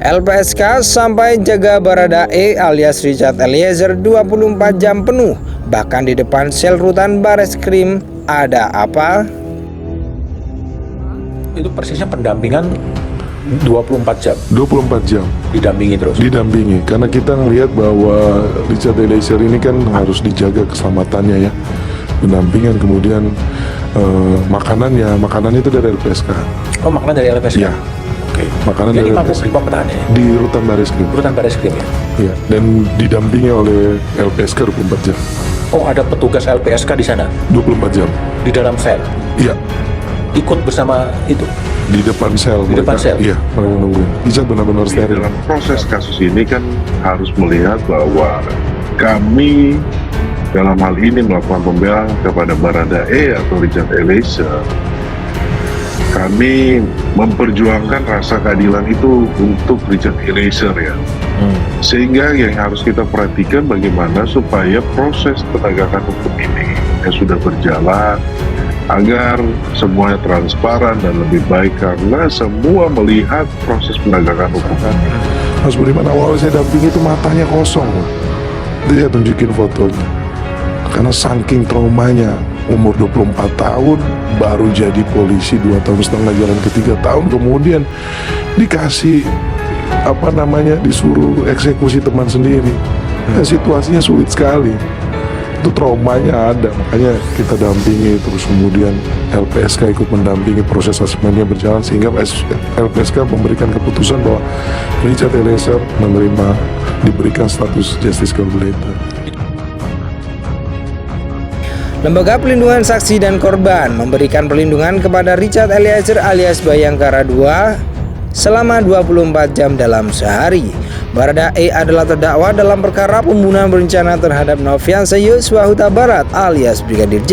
LPSK sampai jaga Baradae alias Richard Eliezer 24 jam penuh, bahkan di depan sel rutan Bareskrim. Ada apa? Itu persisnya pendampingan 24 jam. 24 jam Didampingi terus. didampingi, karena kita ngelihat bahwa Richard Eliezer ini kan harus dijaga keselamatannya ya, pendampingan, kemudian makanan itu dari LPSK. Oh, makanan dari LPSK? Iya. Oke. Makanan Jadi dari mampu LPSK beli petani di rutan Bareskrim. rutan Bareskrim ya? Iya, dan didampingi oleh LPSK 24 jam. Oh, ada petugas LPSK di sana 24 jam. di dalam sel. Iya, Ikut bersama itu. di depan sel. Di depan sel? Iya, mereka nungguin. Richard benar-benar steril. Dalam proses kasus ini kan harus melihat bahwa kami dalam hal ini melakukan pembelaan kepada Baradae atau Richard Eliezer. Kami memperjuangkan rasa keadilan itu untuk Richard Eliezer ya. Sehingga yang harus kita perhatikan bagaimana supaya proses penegakan hukum ini yang sudah berjalan agar semuanya transparan dan lebih baik, karena semua melihat proses penegakan hukum. Mas Budiman, awalnya saya dampingi itu matanya kosong. Dia tunjukin fotonya. Karena saking traumanya, umur 24 tahun, baru jadi polisi 2,5 tahun, jalan ke 3 tahun, kemudian dikasih disuruh eksekusi teman sendiri. Dan situasinya sulit sekali. Itu traumanya ada, makanya kita dampingi, terus kemudian LPSK ikut mendampingi proses asesmennya berjalan, sehingga LPSK memberikan keputusan bahwa Richard Eliezer diberikan status Justice Collaborator. Lembaga Pelindungan Saksi dan Korban memberikan perlindungan kepada Richard Eliezer alias Bayangkara II selama 24 jam dalam sehari. Baradae adalah terdakwa dalam perkara pembunuhan berencana terhadap Nofriansah Yosua Huta Barat alias Brigadir J.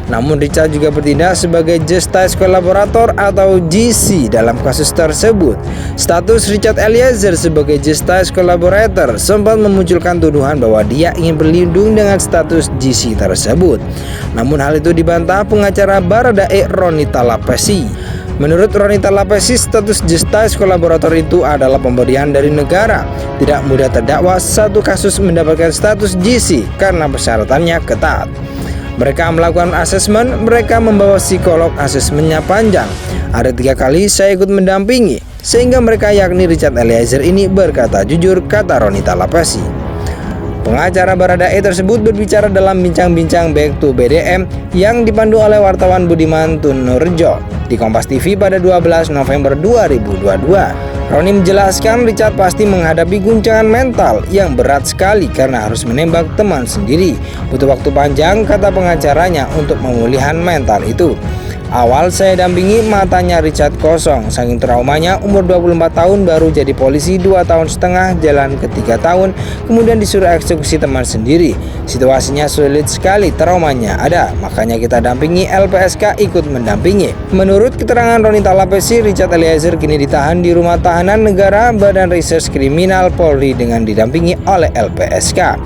Namun Richard juga bertindak sebagai Justice Collaborator atau GC dalam kasus tersebut. Status Richard Eliezer sebagai Justice Collaborator sempat memunculkan tuduhan bahwa dia ingin berlindung dengan status GC tersebut. Namun hal itu dibantah pengacara Baradae Ronita Lapesi. Menurut Ronita Lapesi, status Justice Collaborator itu adalah pemberian dari negara. Tidak mudah terdakwa satu kasus mendapatkan status GC karena persyaratannya ketat. Mereka melakukan asesmen, mereka membawa psikolog, asesmennya panjang. Ada 3 kali saya ikut mendampingi, sehingga mereka yakni Richard Eliezer ini berkata jujur, kata Ronita Lapesi. Pengacara Baradae tersebut berbicara dalam bincang-bincang Back to BDM yang dipandu oleh wartawan Budiman Tunurjo di Kompas TV pada 12 November 2022. Roni menjelaskan Richard pasti menghadapi guncangan mental yang berat sekali karena harus menembak teman sendiri. Butuh waktu panjang, kata pengacaranya, untuk pemulihan mental itu. Awal saya dampingi, matanya Richard kosong. Saking traumanya, umur 24 tahun baru jadi polisi 2,5 tahun, jalan ke 3 tahun, kemudian disuruh eksekusi teman sendiri. Situasinya sulit sekali, traumanya ada, makanya kita dampingi, LPSK ikut mendampingi. Menurut keterangan Ronita Lapesi, Richard Eliezer kini ditahan di Rumah Tahanan Negara Badan Reserse Kriminal Polri dengan didampingi oleh LPSK.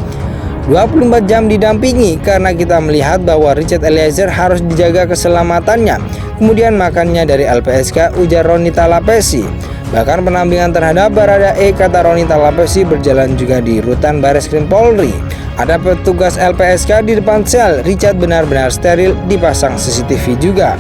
24 jam didampingi karena kita melihat bahwa Richard Eliezer harus dijaga keselamatannya. Kemudian makannya dari LPSK, ujar Ronita Lapesi. Bahkan pendampingan terhadap Baradae, kata Ronita Lapesi, berjalan juga di rutan Bareskrim Polri. Ada petugas LPSK di depan sel. Richard benar-benar steril, dipasang CCTV juga.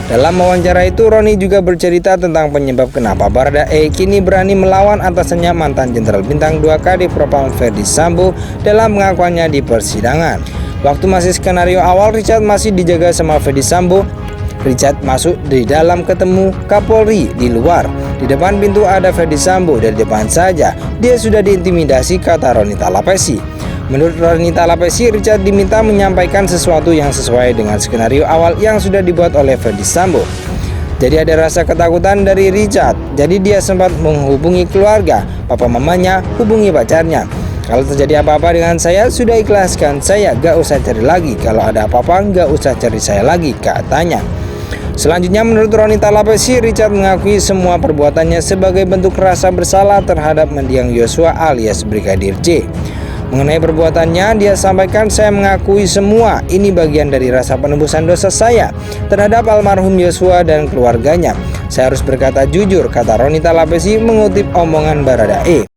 Dalam wawancara itu, Roni juga bercerita tentang penyebab kenapa Baradae kini berani melawan atasannya, mantan Jenderal Bintang 2 Kadif Propam Ferdi Sambo, dalam pengakuannya di persidangan. Waktu masih skenario awal, Richard masih dijaga sama Ferdi Sambo. Richard masuk di dalam, ketemu Kapolri di luar. Di depan pintu ada Ferdi Sambo, dari depan saja dia sudah diintimidasi, kata Ronita Lapesi. Menurut Ronita Lapesi, Richard diminta menyampaikan sesuatu yang sesuai dengan skenario awal yang sudah dibuat oleh Ferdi Sambo. Jadi ada rasa ketakutan dari Richard. Jadi dia sempat menghubungi keluarga, papa mamanya, hubungi pacarnya. Kalau terjadi apa-apa dengan saya, sudah ikhlaskan saya, gak usah cari lagi. Kalau ada apa-apa, gak usah cari saya lagi, katanya. Selanjutnya, menurut Ronita Lapesi, Richard mengakui semua perbuatannya sebagai bentuk rasa bersalah terhadap mendiang Yosua alias Brigadir J. Mengenai perbuatannya, dia sampaikan, "Saya mengakui semua, ini bagian dari rasa penebusan dosa saya terhadap almarhum Yosua dan keluarganya. Saya harus berkata jujur," kata Ronita Lapesi mengutip omongan Baradae.